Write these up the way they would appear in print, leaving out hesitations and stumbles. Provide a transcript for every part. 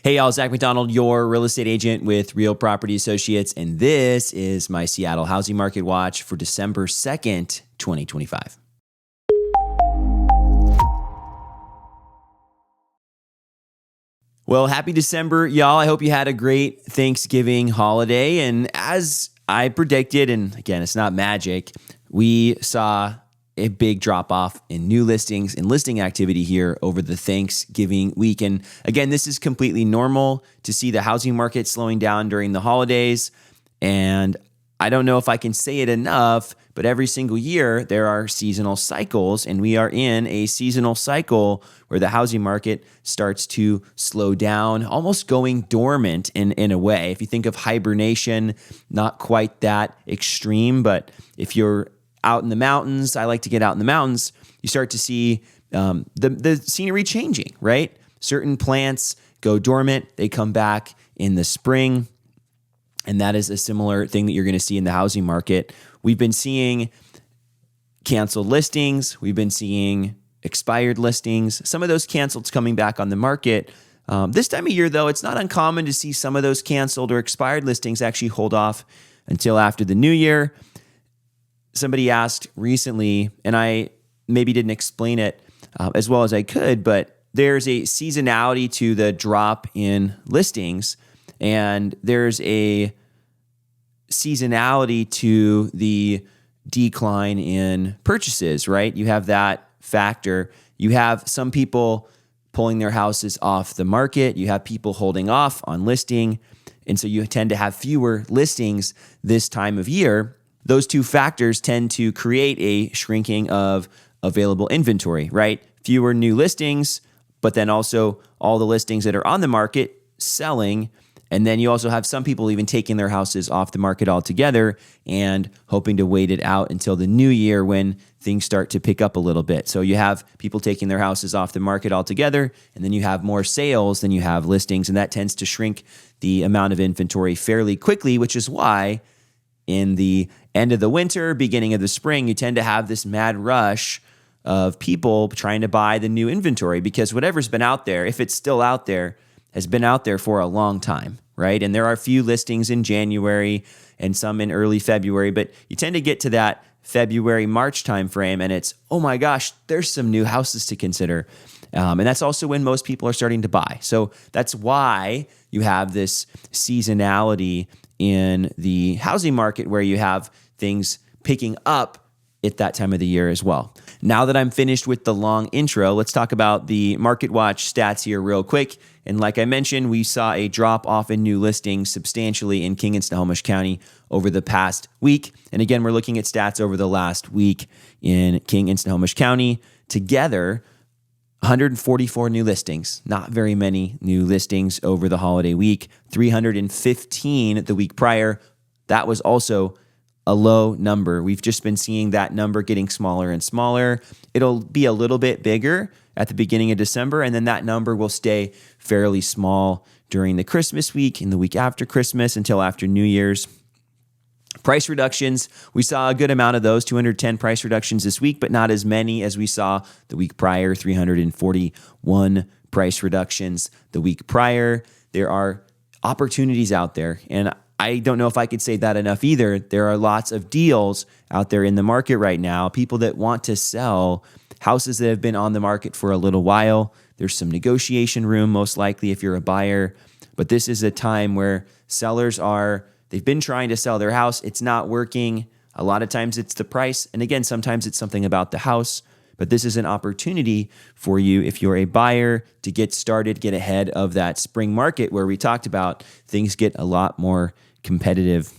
Hey, y'all, Zach McDonald, your real estate agent with Real Property Associates, and this is my Seattle Housing Market Watch for December 2nd, 2025. Well, happy December, y'all. I hope you had a great Thanksgiving holiday. And as I predicted, and again, it's not magic, we saw a big drop off in new listings and listing activity here over the Thanksgiving week. And again, this is completely normal to see the housing market slowing down during the holidays. And I don't know if I can say it enough, but every single year there are seasonal cycles, and we are in a seasonal cycle where the housing market starts to slow down, almost going dormant in a way. If you think of hibernation, not quite that extreme, but if you're out in the mountains, I like to get out in the mountains, you start to see the scenery changing, right? Certain plants go dormant, they come back in the spring, and that is a similar thing that you're going to see in the housing market. We've been seeing canceled listings, we've been seeing expired listings, some of those canceled coming back on the market. This time of year, though, it's not uncommon to see some of those canceled or expired listings actually hold off until after the new year. Somebody asked recently, and I maybe didn't explain it as well as I could, but there's a seasonality to the drop in listings, and there's a seasonality to the decline in purchases, right? You have that factor. You have some people pulling their houses off the market. You have people holding off on listing, and so you tend to have fewer listings this time of year. Those two factors tend to create a shrinking of available inventory, right? Fewer new listings, but then also all the listings that are on the market selling. And then you also have some people even taking their houses off the market altogether and hoping to wait it out until the new year when things start to pick up a little bit. So you have people taking their houses off the market altogether, and then you have more sales than you have listings, and that tends to shrink the amount of inventory fairly quickly, which is why in the end of the winter, beginning of the spring, you tend to have this mad rush of people trying to buy the new inventory, because whatever's been out there, if it's still out there, has been out there for a long time, right? And there are a few listings in January and some in early February, but you tend to get to that February, March timeframe, and it's, oh my gosh, there's some new houses to consider. And that's also when most people are starting to buy. So that's why you have this seasonality in the housing market where you have things picking up at that time of the year as well. Now that I'm finished with the long intro, let's talk about the Market Watch stats here real quick. And like I mentioned, we saw a drop off in new listings substantially in King and Snohomish County over the past week. And again, we're looking at stats over the last week in King and Snohomish County. Together, 144 new listings, not very many new listings over the holiday week. 315 the week prior. That was also a low number. We've just been seeing that number getting smaller and smaller. It'll be a little bit bigger at the beginning of December, and then that number will stay fairly small during the Christmas week and the week after Christmas until after New Year's. Price reductions, we saw a good amount of those, 210 price reductions this week, but not as many as we saw the week prior, 341 price reductions the week prior. There are opportunities out there, and I don't know if I could say that enough either. There are lots of deals out there in the market right now, people that want to sell houses that have been on the market for a little while. There's some negotiation room, most likely, if you're a buyer, but this is a time where sellers they've been trying to sell their house. It's not working. A lot of times it's the price. And again, sometimes it's something about the house. But this is an opportunity for you, if you're a buyer, to get started, get ahead of that spring market where we talked about things get a lot more competitive.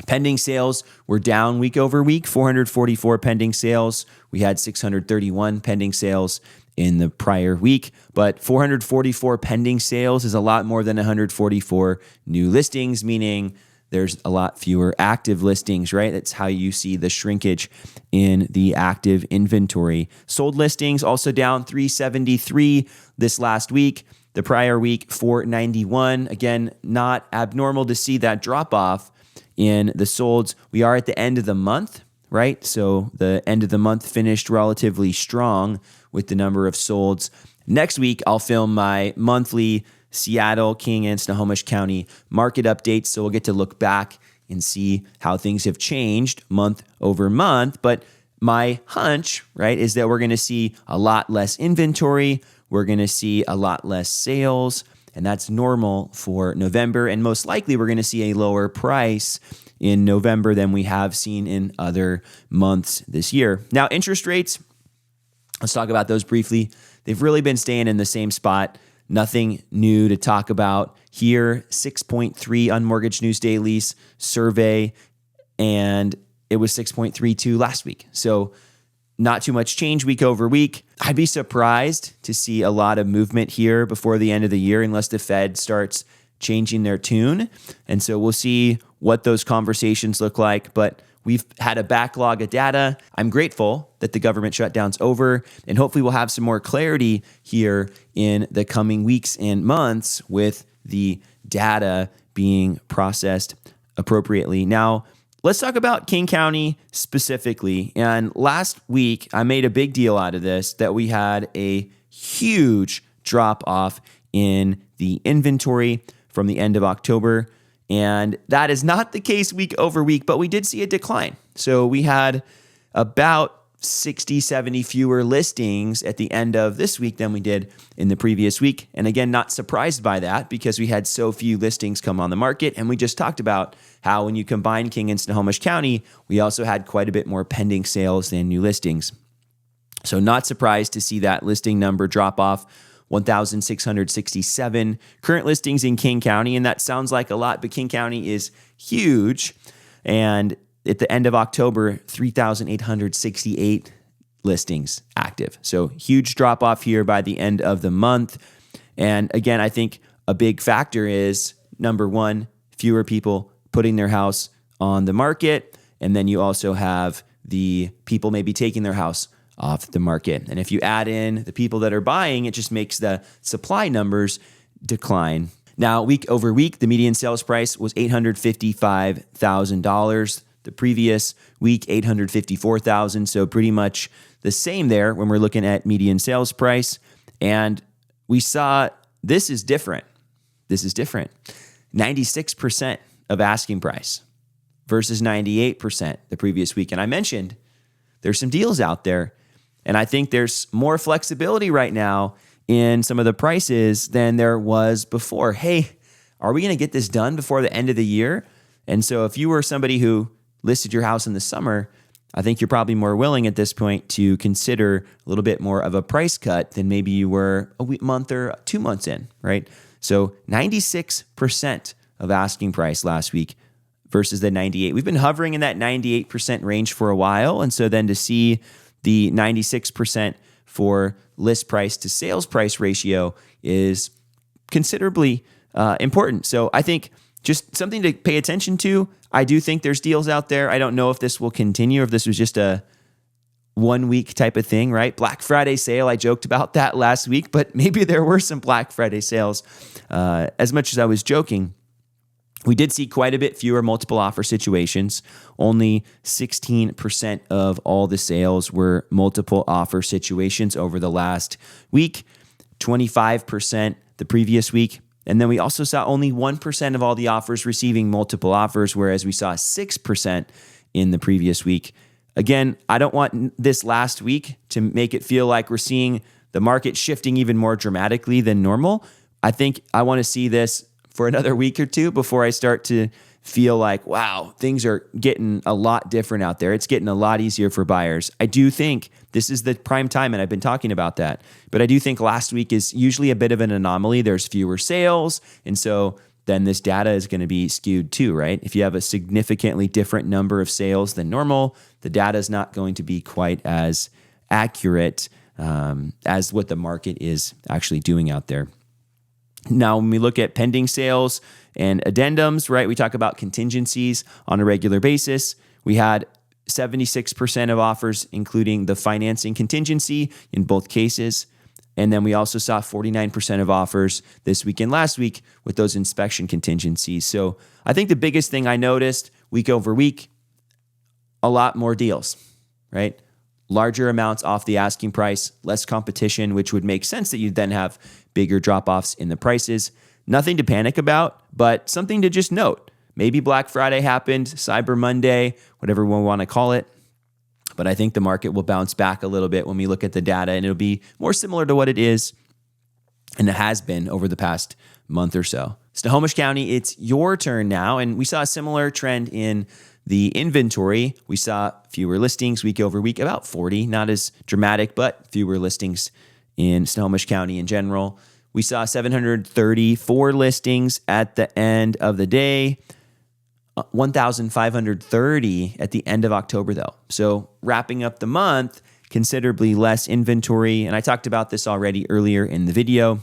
Pending sales were down week over week, 444 pending sales. We had 631 pending sales in the prior week, but 444 pending sales is a lot more than 144 new listings, meaning there's a lot fewer active listings, right? That's how you see the shrinkage in the active inventory. Sold listings also down 373 this last week. The prior week, 491. Again, not abnormal to see that drop off in the solds. We are at the end of the month, right? So the end of the month finished relatively strong with the number of solds. Next week, I'll film my monthly Seattle, King, and Snohomish County market updates. So we'll get to look back and see how things have changed month over month. But my hunch, right, is that we're going to see a lot less inventory. We're going to see a lot less sales, and that's normal for November. And most likely we're going to see a lower price in November than we have seen in other months this year. Now, interest rates, let's talk about those briefly. They've really been staying in the same spot. Nothing new to talk about here. 6.3 unmortgaged news dailies survey, and it was 6.32 last week. So not too much change week over week. I'd be surprised to see a lot of movement here before the end of the year unless the Fed starts changing their tune. And so we'll see what those conversations look like. But we've had a backlog of data. I'm grateful that the government shutdown's over, and hopefully we'll have some more clarity here in the coming weeks and months with the data being processed appropriately. Now, let's talk about King County specifically. And last week, I made a big deal out of this, that we had a huge drop off in the inventory from the end of October. And that is not the case week over week, but we did see a decline. So we had about 60, 70 fewer listings at the end of this week than we did in the previous week. And again, not surprised by that because we had so few listings come on the market. And we just talked about how when you combine King and Snohomish County, we also had quite a bit more pending sales than new listings. So not surprised to see that listing number drop off. 1,667 current listings in King County. And that sounds like a lot, but King County is huge. And at the end of October, 3,868 listings active. So huge drop off here by the end of the month. And again, I think a big factor is, number one, fewer people putting their house on the market. And then you also have the people maybe taking their house off the market. And if you add in the people that are buying, it just makes the supply numbers decline. Now, week over week, the median sales price was $855,000. The previous week, $854,000. So pretty much the same there when we're looking at median sales price. And we saw this is different. 96% of asking price versus 98% the previous week. And I mentioned there's some deals out there. And I think there's more flexibility right now in some of the prices than there was before. Hey, are we going to get this done before the end of the year? And so if you were somebody who listed your house in the summer, I think you're probably more willing at this point to consider a little bit more of a price cut than maybe you were a month or 2 months in, right? So 96% of asking price last week versus the 98. We've been hovering in that 98% range for a while. And so then to see the 96% for list price to sales price ratio is considerably important. So I think just something to pay attention to. I do think there's deals out there. I don't know if this will continue or if this was just a 1 week type of thing, right? Black Friday sale. I joked about that last week, but maybe there were some Black Friday sales. As much as I was joking, we did see quite a bit fewer multiple offer situations. Only 16% of all the sales were multiple offer situations over the last week, 25% the previous week. And then we also saw only 1% of all the offers receiving multiple offers, whereas we saw 6% in the previous week. Again, I don't want this last week to make it feel like we're seeing the market shifting even more dramatically than normal. I think I want to see this for another week or two before I start to feel like, wow, things are getting a lot different out there. It's getting a lot easier for buyers. I do think this is the prime time, and I've been talking about that. But I do think last week is usually a bit of an anomaly. There's fewer sales, and so then this data is going to be skewed too, right? If you have a significantly different number of sales than normal, the data is not going to be quite as accurate as what the market is actually doing out there. Now, when we look at pending sales and addendums, right, we talk about contingencies on a regular basis. We had 76% of offers, including the financing contingency in both cases. And then we also saw 49% of offers this week and last week with those inspection contingencies. So I think the biggest thing I noticed week over week, a lot more deals, right? larger amounts off the asking price, less competition, which would make sense that you'd then have bigger drop-offs in the prices. Nothing to panic about, but something to just note. Maybe Black Friday happened, Cyber Monday, whatever we want to call it. But I think the market will bounce back a little bit when we look at the data, and it'll be more similar to what it is and it has been over the past month or so. Snohomish County, it's your turn now. And we saw a similar trend in the inventory. We saw fewer listings week over week, about 40, not as dramatic, but fewer listings in Snohomish County in general. We saw 734 listings at the end of the day, 1,530 at the end of October, though. So wrapping up the month, considerably less inventory. And I talked about this already earlier in the video.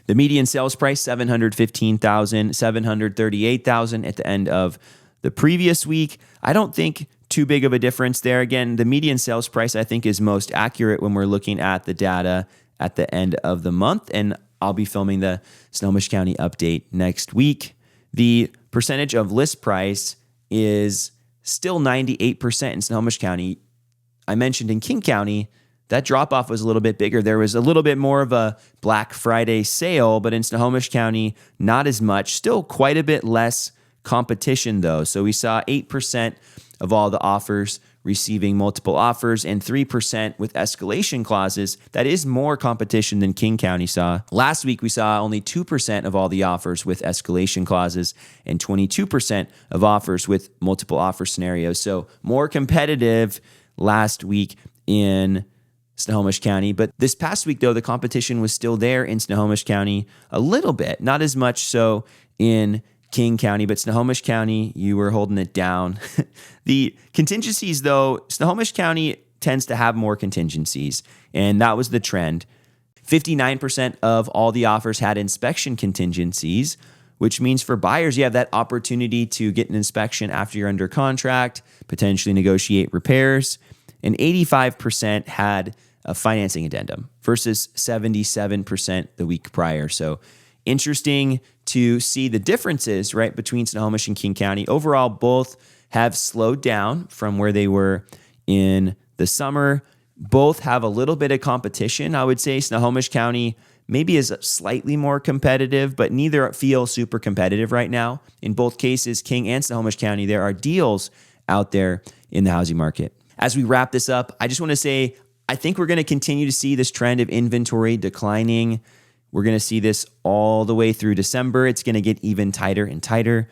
The median sales price, $715,000, $738,000 at the end of the previous week. I don't think too big of a difference there. Again, the median sales price, I think, is most accurate when we're looking at the data at the end of the month. And I'll be filming the Snohomish County update next week. The percentage of list price is still 98% in Snohomish County. I mentioned in King County, that drop-off was a little bit bigger. There was a little bit more of a Black Friday sale, but in Snohomish County, not as much. Still quite a bit less competition, though. So we saw 8% of all the offers receiving multiple offers and 3% with escalation clauses. That is more competition than King County saw. Last week, we saw only 2% of all the offers with escalation clauses and 22% of offers with multiple offer scenarios. So more competitive last week in Snohomish County. But this past week, though, the competition was still there in Snohomish County a little bit, not as much so in King County, but Snohomish County, you were holding it down. The contingencies, though, Snohomish County tends to have more contingencies, and that was the trend. 59% of all the offers had inspection contingencies, which means for buyers, you have that opportunity to get an inspection after you're under contract, potentially negotiate repairs, and 85% had a financing addendum versus 77% the week prior. So interesting to see the differences, right, between Snohomish and King County. Overall, both have slowed down from where they were in the summer. Both have a little bit of competition. I would say Snohomish County maybe is slightly more competitive, but neither feel super competitive right now. In both cases, King and Snohomish County, there are deals out there in the housing market. As we wrap this up, I just want to say, I think we're going to continue to see this trend of inventory declining. We're going to see this all the way through December. It's going to get even tighter and tighter.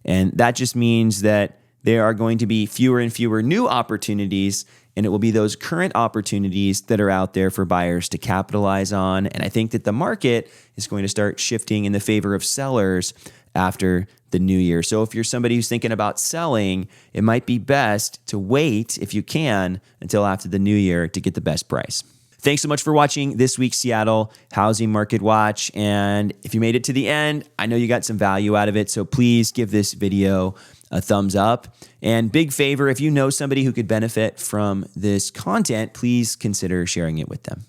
And that just means that there are going to be fewer and fewer new opportunities, and it will be those current opportunities that are out there for buyers to capitalize on. And I think that the market is going to start shifting in the favor of sellers after the new year. So if you're somebody who's thinking about selling, it might be best to wait, if you can, until after the new year to get the best price. Thanks so much for watching this week's Seattle Housing Market Watch. And if you made it to the end, I know you got some value out of it. So please give this video a thumbs up. And big favor, if you know somebody who could benefit from this content, please consider sharing it with them.